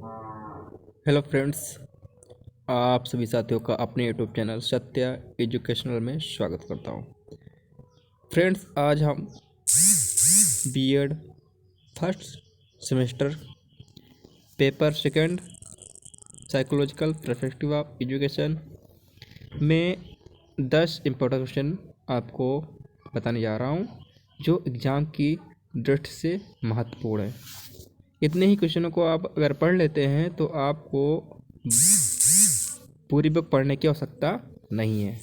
Hello friends, आप सभी साथियों का अपने यूट्यूब चैनल सत्या एजुकेशनल में स्वागत करता हूं। फ्रेंड्स, आज हम BEd first semester paper second psychological perspective of education में 10 इम्पोर्टेंट क्वेश्चन आपको बताने जा रहा हूं, जो एग्ज़ाम की दृष्टि से महत्वपूर्ण है। इतने ही क्वेश्चनों को आप अगर पढ़ लेते हैं तो आपको पूरी बुक पढ़ने की आवश्यकता नहीं है।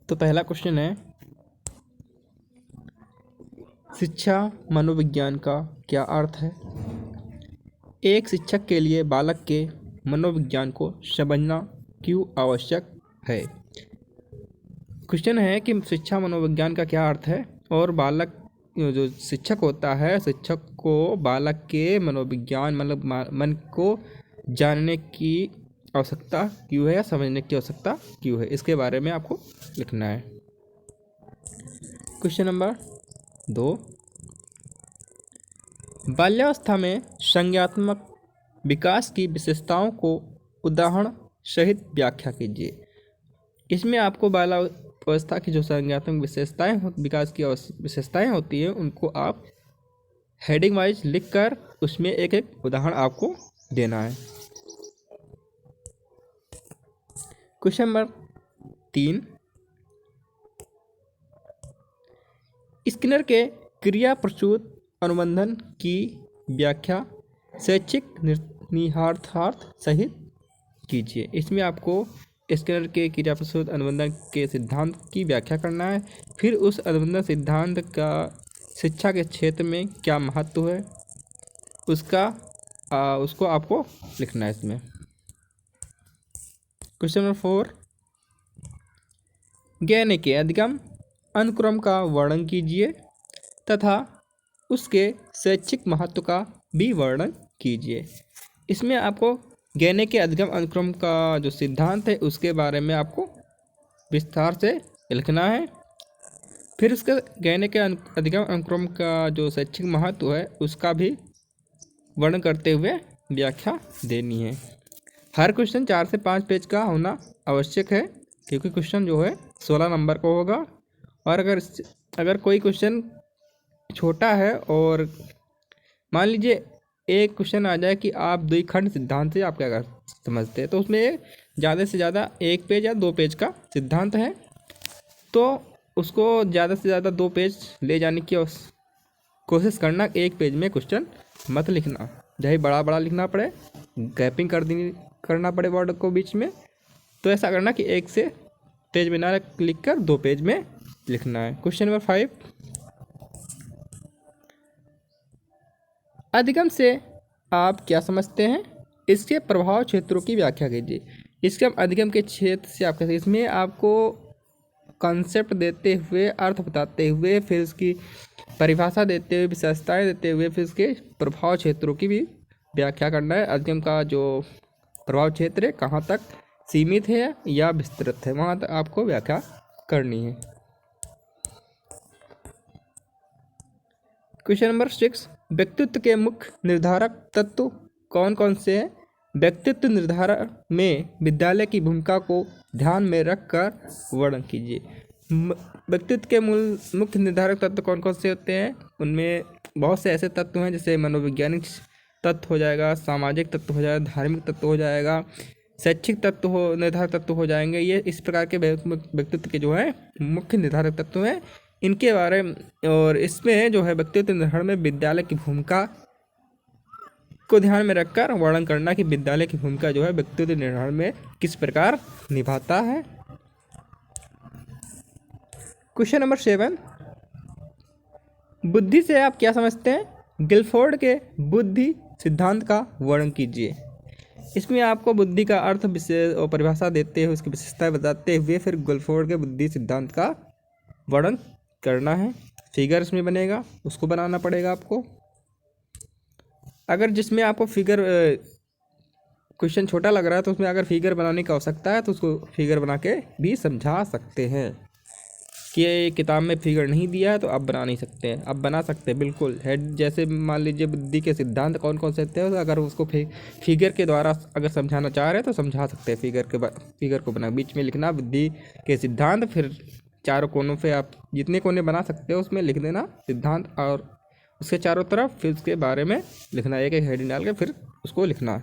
तो पहला क्वेश्चन है, शिक्षा मनोविज्ञान का क्या अर्थ है? एक शिक्षक के लिए बालक के मनोविज्ञान को समझना क्यों आवश्यक है? क्वेश्चन है कि शिक्षा मनोविज्ञान का क्या अर्थ है और बालक जो शिक्षक होता है, शिक्षक को बालक के मनोविज्ञान मतलब मन को जानने की आवश्यकता क्यों है या समझने की आवश्यकता क्यों है, इसके बारे में आपको लिखना है। क्वेश्चन नंबर 2, बाल्यावस्था में संज्ञानात्मक विकास की विशेषताओं को उदाहरण सहित व्याख्या कीजिए। इसमें आपको बाल्यावस्था की जो संज्ञानात्मक विकास की विशेषताएं होती हैं उनको आप हेडिंग वाइज लिखकर उसमें एक एक उदाहरण आपको देना है। क्वेश्चन नंबर 3, स्किनर के क्रिया प्रसूत अनुबंधन की व्याख्या शैक्षिक निहितार्थ सहित कीजिए। इसमें आपको स्किनर के क्रिया प्रसूत अनुबंधन के सिद्धांत की व्याख्या करना है। फिर उस अनुबंधन सिद्धांत का शिक्षा के क्षेत्र में क्या महत्व है उसको आपको लिखना है इसमें। क्वेश्चन नंबर 4, ज्ञान के अधिगम अनुक्रम का वर्णन कीजिए तथा उसके शैक्षिक महत्व का भी वर्णन कीजिए। इसमें आपको ज्ञान के अधिगम अनुक्रम का जो सिद्धांत है उसके बारे में आपको विस्तार से लिखना है। फिर उसके ज्ञान के अधिगम अनुक्रम का जो शैक्षिक महत्व है उसका भी वर्णन करते हुए व्याख्या देनी है। हर क्वेश्चन 4 से 5 पेज का होना आवश्यक है, क्योंकि क्वेश्चन जो है 16 नंबर का होगा। और अगर कोई क्वेश्चन छोटा है और मान लीजिए एक क्वेश्चन आ जाए कि आप द्विखंड सिद्धांत से आप क्या कर समझते हैं, तो उसमें ज़्यादा से ज़्यादा 1 पेज या 2 पेज का सिद्धांत है, तो उसको ज़्यादा से ज़्यादा 2 पेज ले जाने की कोशिश करना। 1 पेज में क्वेश्चन मत लिखना, चाहे बड़ा बड़ा लिखना पड़े, गैपिंग करना पड़े वर्ड को बीच में, तो ऐसा करना कि 1 से पेज में ना लिख कर 2 पेज में लिखना है। क्वेश्चन नंबर 5, अधिगम से आप क्या समझते हैं? इसके प्रभाव क्षेत्रों की व्याख्या कीजिए। इसके अधिगम के क्षेत्र से आप कैसे, इसमें आपको कॉन्सेप्ट देते हुए, अर्थ बताते हुए, फिर उसकी परिभाषा देते हुए, विशेषताएं देते हुए, फिर उसके प्रभाव क्षेत्रों की भी व्याख्या करना है। अधिगम का जो प्रभाव क्षेत्र है कहाँ तक सीमित है या विस्तृत है, वहाँ तक आपको व्याख्या करनी है। क्वेश्चन नंबर 6, व्यक्तित्व के मुख्य निर्धारक तत्व कौन कौन से हैं? व्यक्तित्व निर्धारण में विद्यालय की भूमिका को ध्यान में रखकर वर्णन कीजिए। व्यक्तित्व के मुख्य निर्धारक तत्व कौन कौन से होते हैं? उनमें बहुत से ऐसे तत्व हैं, जैसे मनोवैज्ञानिक तत्व हो जाएगा, सामाजिक तत्व हो जाएगा, धार्मिक तत्व हो जाएगा, शैक्षिक तत्व हो निर्धारक तत्व हो जाएंगे। ये इस प्रकार के व्यक्तित्व के जो है मुख्य निर्धारक तत्व हैं, इनके बारे में। और इसमें जो है व्यक्तित्व निर्धारण में विद्यालय की भूमिका को ध्यान में रखकर वर्णन करना कि विद्यालय की भूमिका जो है व्यक्तित्व निर्माण में किस प्रकार निभाता है। क्वेश्चन नंबर 7, बुद्धि से आप क्या समझते हैं? गिलफोर्ड के बुद्धि सिद्धांत का वर्णन कीजिए। इसमें आपको बुद्धि का अर्थ विशेष और परिभाषा देते हुए उसकी विशेषताएं बताते हुए फिर गिलफोर्ड के बुद्धि सिद्धांत का वर्णन करना है। फिगर इसमें बनेगा, उसको बनाना पड़ेगा आपको। अगर जिसमें आपको फिगर क्वेश्चन छोटा लग रहा है तो उसमें अगर फिगर बनाने की आवश्यकता है तो उसको फिगर बना के भी समझा सकते हैं। कि ये किताब में फिगर नहीं दिया है तो आप बना नहीं सकते हैं। आप बना सकते हैं बिल्कुल। हेड जैसे मान लीजिए बुद्धि के सिद्धांत कौन कौन से होते हैं, अगर उसको फिगर के द्वारा अगर समझाना चाह रहे हैं तो समझा सकते हैं। फिगर को बना बीच में लिखना बुद्धि के सिद्धांत, फिर चारों कोनों पे आप जितने कोने बना सकते हो उसमें लिख देना सिद्धांत, और उसके चारों तरफ फिर उसके बारे में लिखना, एक एक हेडिंग डाल के फिर उसको लिखना।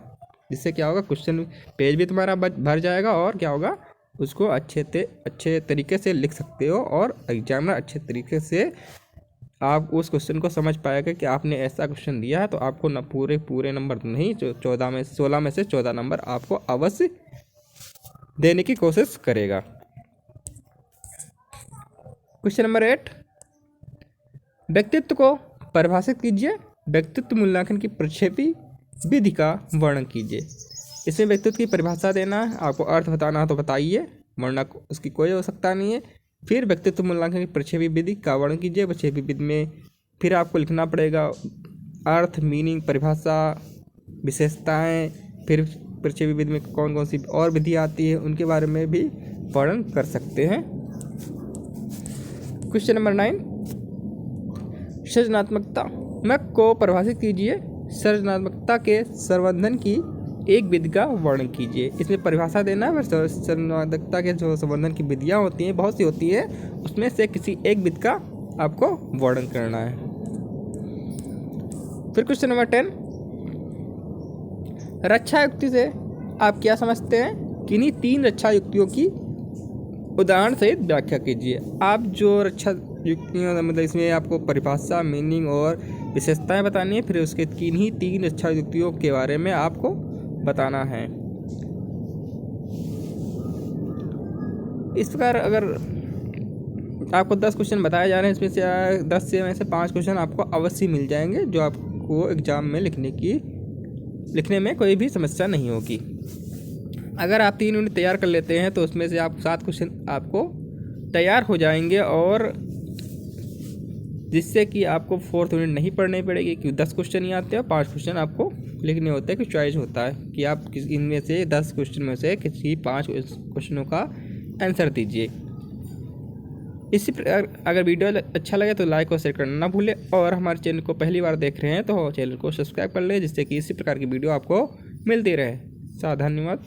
जिससे क्या होगा, क्वेश्चन पेज भी तुम्हारा भर जाएगा और क्या होगा, उसको अच्छे तरीके से लिख सकते हो और एग्जामिनर अच्छे तरीके से आप उस क्वेश्चन को समझ पाएगा कि आपने ऐसा क्वेश्चन दिया है तो आपको न पूरे नंबर नहीं, 16 में से 14 नंबर आपको अवश्य देने की कोशिश करेगा। क्वेश्चन नंबर 8, व्यक्तित्व को परिभाषित कीजिए। व्यक्तित्व मूल्यांकन की प्रक्षेपी विधि का वर्णन कीजिए। इसमें व्यक्तित्व की परिभाषा देना है, आपको अर्थ बताना है तो बताइए, वरना उसकी कोई आवश्यकता नहीं है। फिर व्यक्तित्व मूल्यांकन की प्रक्षेपी विधि का वर्णन कीजिए। प्रक्षेपी विधि में फिर आपको लिखना पड़ेगा अर्थ, मीनिंग, परिभाषा, विशेषताएं, फिर प्रक्षेपी विधि में कौन कौन सी और विधि आती है उनके बारे में भी वर्णन कर सकते हैं। क्वेश्चन नंबर 9, सृजनात्मकता को परिभाषित कीजिए। सृजनात्मकता के संवर्धन की एक विधि का वर्णन कीजिए। इसमें परिभाषा देना है। सृजनात्मकता के जो संवर्धन की विधियां होती हैं, बहुत सी होती है, उसमें से किसी एक विधि का आपको वर्णन करना है। फिर क्वेश्चन नंबर 10, रक्षा युक्ति से आप क्या समझते हैं? किन्हीं 3 रक्षा युक्तियों की उदाहरण सहित व्याख्या कीजिए। आप जो रक्षा युक्तियाँ मतलब इसमें आपको परिभाषा, मीनिंग और विशेषताएं बतानी है, फिर उसके किन्हीं 3 रक्षा युक्तियों के बारे में आपको बताना है। इस प्रकार अगर आपको 10 क्वेश्चन बताए जा रहे हैं, इसमें से 10 में से 5 क्वेश्चन आपको अवश्य मिल जाएंगे, जो आपको एग्जाम में लिखने में कोई भी समस्या नहीं होगी। अगर आप 3 यूनिट तैयार कर लेते हैं तो उसमें से आप 7 क्वेश्चन आपको तैयार हो जाएंगे, और जिससे कि आपको 4th यूनिट नहीं पढ़नी पड़ेगी, क्योंकि 10 क्वेश्चन ही आते हैं, 5 क्वेश्चन आपको लिखने होते हैं, कि चॉइस होता है कि आप इनमें से 10 क्वेश्चन में से किसी 5 क्वेश्चनों का आंसर दीजिए। इसी प्रकार अगर वीडियो अच्छा लगे तो लाइक और शेयर करना ना भूलें, और हमारे चैनल को पहली बार देख रहे हैं तो चैनल को सब्सक्राइब कर लें, जिससे कि इसी प्रकार की वीडियो आपको मिलती रहे। धन्यवाद।